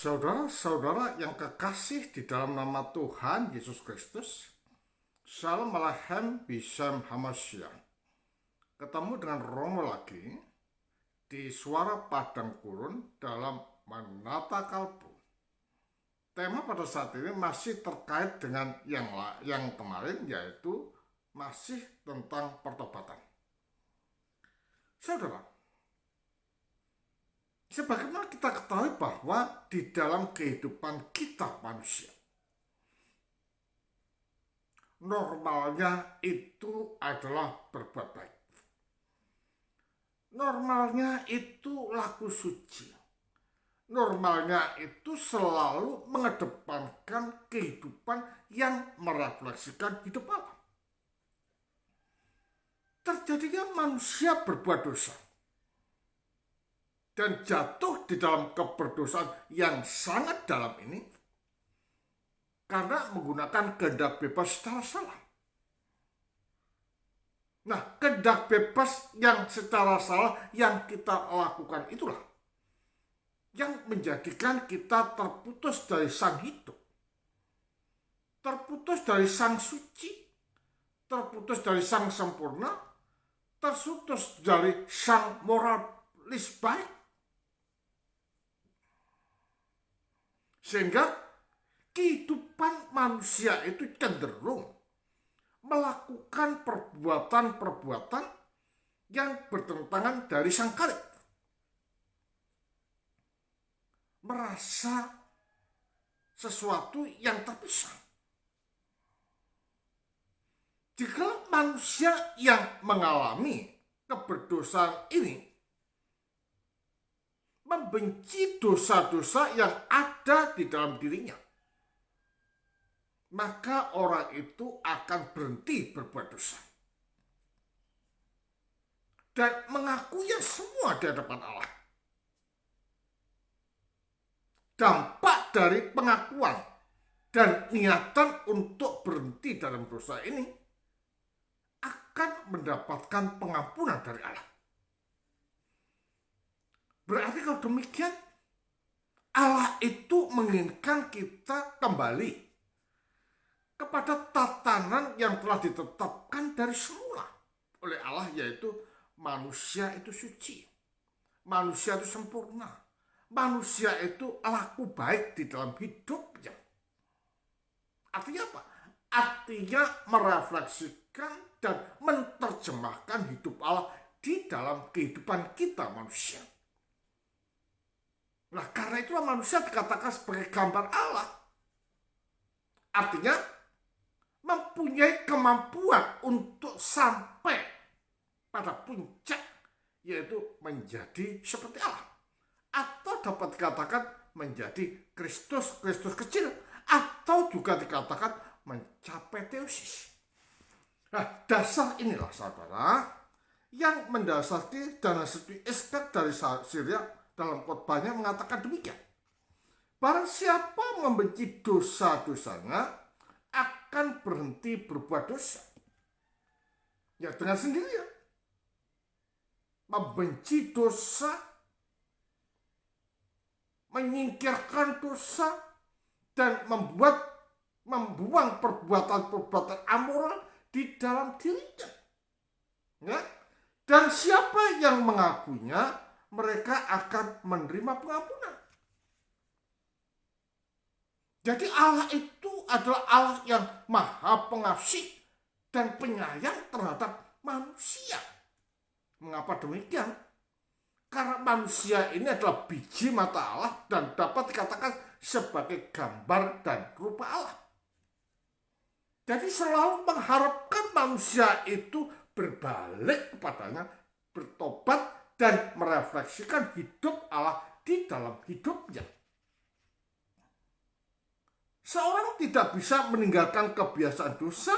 Saudara-saudara yang kekasih di dalam nama Tuhan Yesus Kristus, Shalom Aleichem Bishem Hamashiach. Ketemu dengan Romo lagi di Suara Padang Gurun dalam Menata Kalbu. Tema pada saat ini masih terkait dengan yang kemarin, yaitu masih tentang pertobatan. Saudara, sebagaimana kita ketahui bahwa di dalam kehidupan kita manusia, normalnya itu adalah berbuat baik. Normalnya itu laku suci. Normalnya itu selalu mengedepankan kehidupan yang merefleksikan hidup Allah. Terjadinya manusia berbuat dosa dan jatuh di dalam keberdosaan yang sangat dalam ini karena menggunakan kehendak bebas secara salah. Nah, kehendak bebas yang secara salah yang kita lakukan itulah yang menjadikan kita terputus dari sang hidup, terputus dari sang suci, terputus dari sang sempurna, terputus dari sang moralis baik. Sehingga kehidupan manusia itu cenderung melakukan perbuatan-perbuatan yang bertentangan dari sang Khalik. Merasa sesuatu yang terpisah. Jika manusia yang mengalami keberdosaan ini membenci dosa-dosa yang ada di dalam dirinya, maka orang itu akan berhenti berbuat dosa dan mengakuinya semua di hadapan Allah. Dampak dari pengakuan dan niatan untuk berhenti dalam dosa ini akan mendapatkan pengampunan dari Allah. Berarti kalau demikian, Allah itu menginginkan kita kembali kepada tatanan yang telah ditetapkan dari semula oleh Allah, yaitu manusia itu suci, manusia itu sempurna, manusia itu laku baik di dalam hidupnya. Artinya apa? Artinya merefleksikan dan menerjemahkan hidup Allah di dalam kehidupan kita manusia. Nah, karena itulah manusia dikatakan sebagai gambar Allah. Artinya mempunyai kemampuan untuk sampai pada puncak, yaitu menjadi seperti Allah. Atau dapat dikatakan menjadi Kristus kecil, atau juga dikatakan mencapai teosis. Nah, dasar inilah saudara yang mendasari dan Nasibi Iskak dari Syria dalam khotbahnya mengatakan demikian. Barang siapa membenci dosa-dosanya akan berhenti berbuat dosa. Ya, dengan sendirinya. Membenci dosa, menyingkirkan dosa, dan membuang perbuatan-perbuatan amoral di dalam dirinya. Ya? Dan siapa yang mengakuinya, mereka akan menerima pengampunan. Jadi Allah itu adalah Allah yang maha pengasih dan penyayang terhadap manusia. Mengapa demikian? Karena manusia ini adalah biji mata Allah dan dapat dikatakan sebagai gambar dan rupa Allah. Jadi selalu mengharapkan manusia itu berbalik kepadanya, bertobat dan merefleksikan hidup Allah di dalam hidupnya. Seorang tidak bisa meninggalkan kebiasaan dosa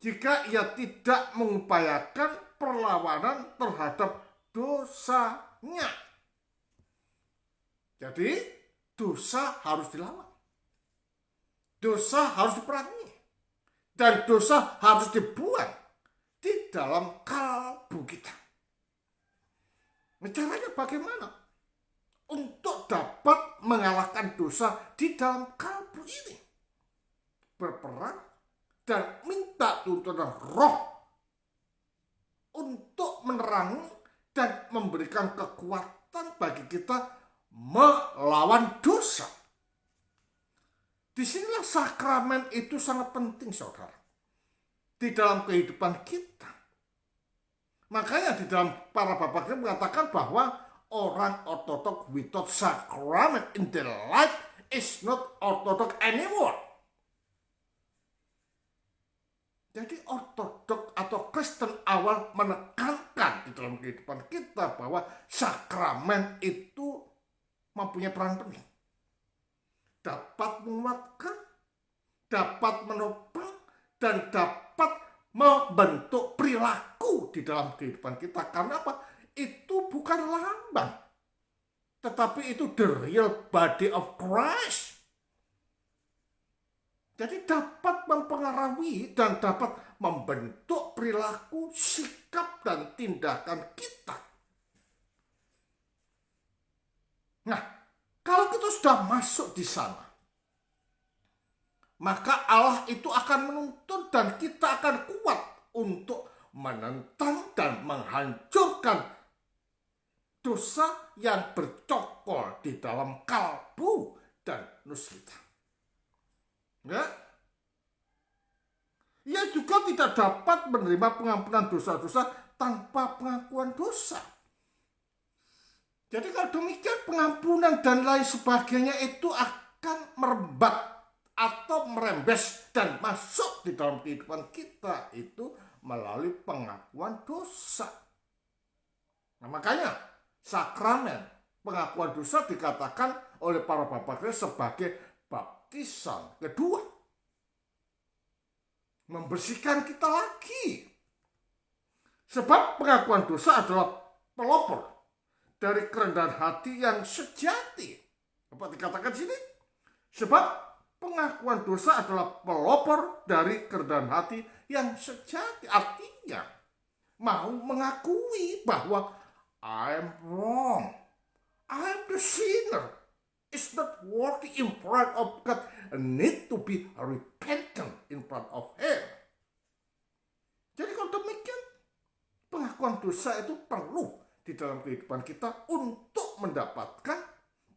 jika ia tidak mengupayakan perlawanan terhadap dosanya. Jadi dosa harus dilawan, dosa harus diperangi, dan dosa harus dibuang di dalam kalbu kita. Caranya bagaimana? Untuk dapat mengalahkan dosa di dalam kalbu ini. Berperang dan minta tuntunan Roh untuk menerangi dan memberikan kekuatan bagi kita melawan dosa. Disinilah sakramen itu sangat penting, saudara, di dalam kehidupan kita. Makanya di dalam para bapak kita mengatakan bahwa orang ortodok without sacrament in their life is not ortodok anymore. Jadi ortodok atau Kristen awal menekankan di dalam kehidupan kita bahwa sakramen itu mempunyai peran penting. Dapat menguatkan, dapat menopang, dan dapat membentuk perilaku di dalam kehidupan kita. Karena apa? Itu bukan lambang, tetapi itu the real body of Christ. Jadi dapat mempengaruhi dan dapat membentuk perilaku, sikap, dan tindakan kita. Nah, kalau kita sudah masuk di sana, maka Allah itu akan menuntun dan kita akan kuat untuk menentang dan menghancurkan dosa yang bercokol di dalam kalbu dan nus kita. Ya, ia juga tidak dapat menerima pengampunan dosa-dosa tanpa pengakuan dosa. Jadi kalau demikian pengampunan dan lain sebagainya itu akan merembat atau merembes dan masuk di dalam kehidupan kita itu melalui pengakuan dosa. Nah, makanya sakramen pengakuan dosa dikatakan oleh para bapak kita sebagai baptisan kedua. Membersihkan kita lagi. Sebab pengakuan dosa adalah pelopor dari kerendahan hati yang sejati. Apa dikatakan sini? Sebab pengakuan dosa adalah pelopor dari kerendahan hati yang sejati. Artinya mau mengakui bahwa I'm wrong, I'm the sinner. It's not worthy in front of God and need to be repentant in front of Him. Jadi kalau demikian, pengakuan dosa itu perlu di dalam kehidupan kita untuk mendapatkan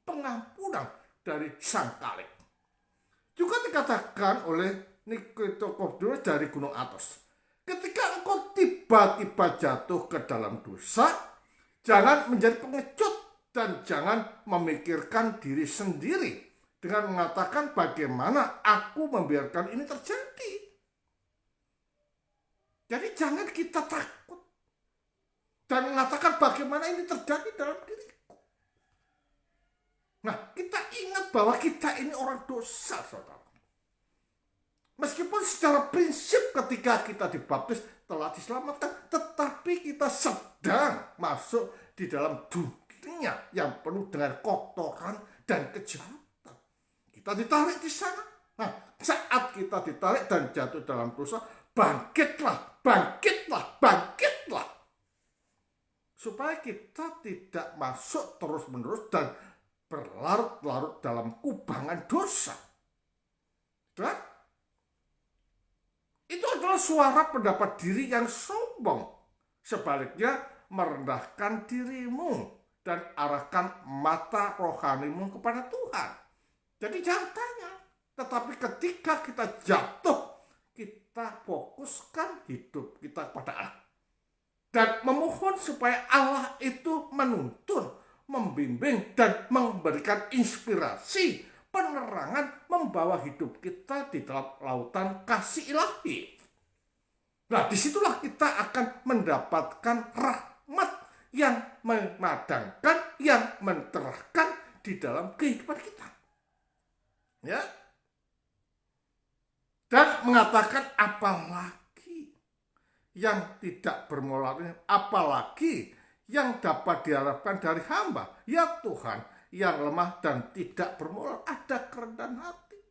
pengampunan dari Sang Kalik. Juga dikatakan oleh Nikitokopulos dari Gunung Athos, ketika engkau tiba-tiba jatuh ke dalam dosa, jangan menjadi pengecut dan jangan memikirkan diri sendiri dengan mengatakan bagaimana aku membiarkan ini terjadi. Jadi jangan kita takut dan mengatakan bagaimana ini terjadi dalam diriku. Nah, kita ingat bahwa kita ini orang dosa, saudara. Meskipun secara prinsip ketika kita dibaptis telah diselamatkan, tetapi kita sedang masuk di dalam dunia yang penuh dengan kotoran dan kejahatan. Kita ditarik di sana. Nah, saat kita ditarik dan jatuh dalam dosa, bangkitlah, bangkitlah, bangkitlah. Supaya kita tidak masuk terus-menerus dan berlarut-larut dalam kubangan dosa. Dan itu adalah suara pendapat diri yang sombong. Sebaliknya, merendahkan dirimu dan arahkan mata rohanimu kepada Tuhan. Jadi jangan tanya. Tetapi ketika kita jatuh, kita fokuskan hidup kita kepada Allah. Dan memohon supaya Allah itu menuntun, membimbing, dan memberikan inspirasi, penerangan, membawa hidup kita di dalam lautan kasih ilahi. Nah, disitulah kita akan mendapatkan rahmat yang memadamkan, yang mencerahkan di dalam kehidupan kita. Ya. Dan mengatakan apalagi yang tidak bermoral ini, apalagi yang dapat diharapkan dari hamba, ya Tuhan, yang lemah dan tidak bermoral, ada kerendahan hati,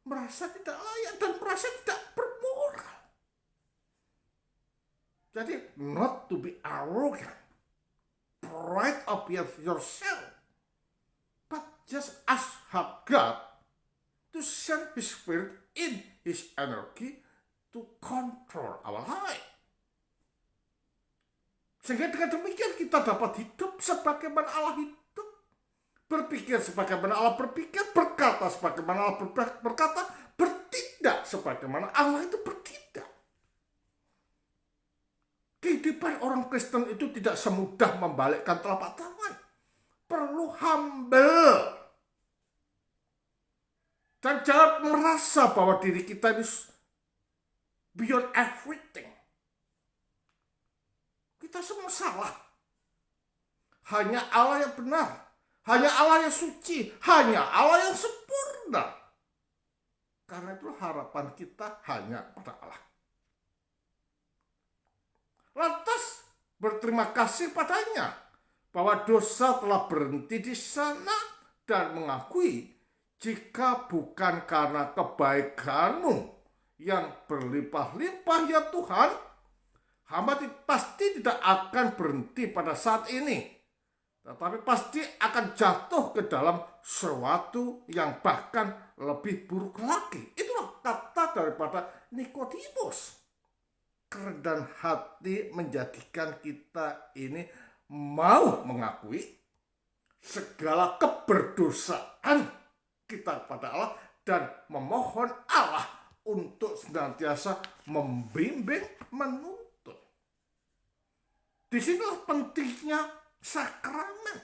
merasa tidak layak dan merasa tidak bermoral. Jadi not to be arrogant, pride of yourself, but just ask God to send His Spirit in His energy to control our life. Sehingga dengan demikian kita dapat hidup sebagaimana Allah hidup, berpikir sebagaimana Allah berpikir, berkata sebagaimana Allah berkata, bertindak sebagaimana Allah itu bertindak. Kehidupan orang Kristen itu tidak semudah membalikkan telapak tangan. Perlu humble. Dan jangan merasa bahwa diri kita ini beyond everything. Kita semua salah. Hanya Allah yang benar. Hanya Allah yang suci. Hanya Allah yang sempurna. Karena itu harapan kita hanya pada Allah. Lantas berterima kasih padanya bahwa dosa telah berhenti di sana dan mengakui jika bukan karena kebaikanmu yang berlimpah-limpah ya Tuhan, hamba pasti tidak akan berhenti pada saat ini, tetapi pasti akan jatuh ke dalam sesuatu yang bahkan lebih buruk lagi. Itulah kata daripada Nikodemus. Kerendahan hati menjadikan kita ini mau mengakui segala keberdosaan kita kepada Allah dan memohon Allah untuk senantiasa membimbing, menuntun. Disinilah pentingnya sakramen.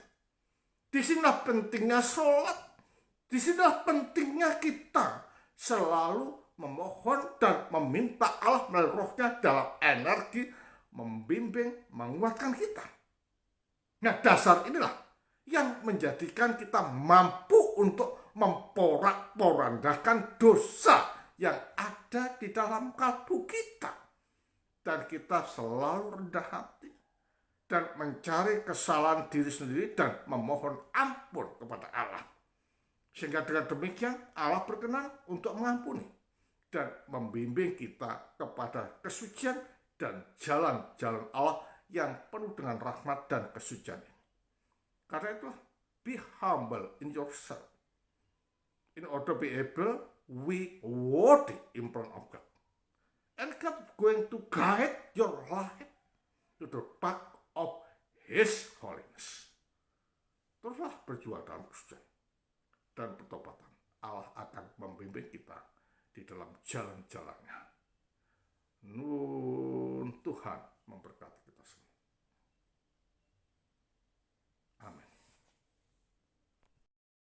Disinilah pentingnya sholat. Disinilah pentingnya kita selalu memohon dan meminta Allah melalui rohnya dalam energi membimbing, menguatkan kita. Nah, dasar inilah yang menjadikan kita mampu untuk memporak-porandakan dosa yang ada di dalam kalbu kita. Dan kita selalu rendah hati dan mencari kesalahan diri sendiri dan memohon ampun kepada Allah. Sehingga dengan demikian Allah berkenan untuk mengampuni dan membimbing kita kepada kesucian dan jalan-jalan Allah yang penuh dengan rahmat dan kesucian ini. Karena itu, be humble in yourself. In order to be able, we worthy in front of God. And God going to guide your life to the path of His holiness. Teruslah berjuang dalam kesucian dan pertobatan. Allah akan membimbing kita di dalam jalan-jalannya. Nun, Tuhan memberkati.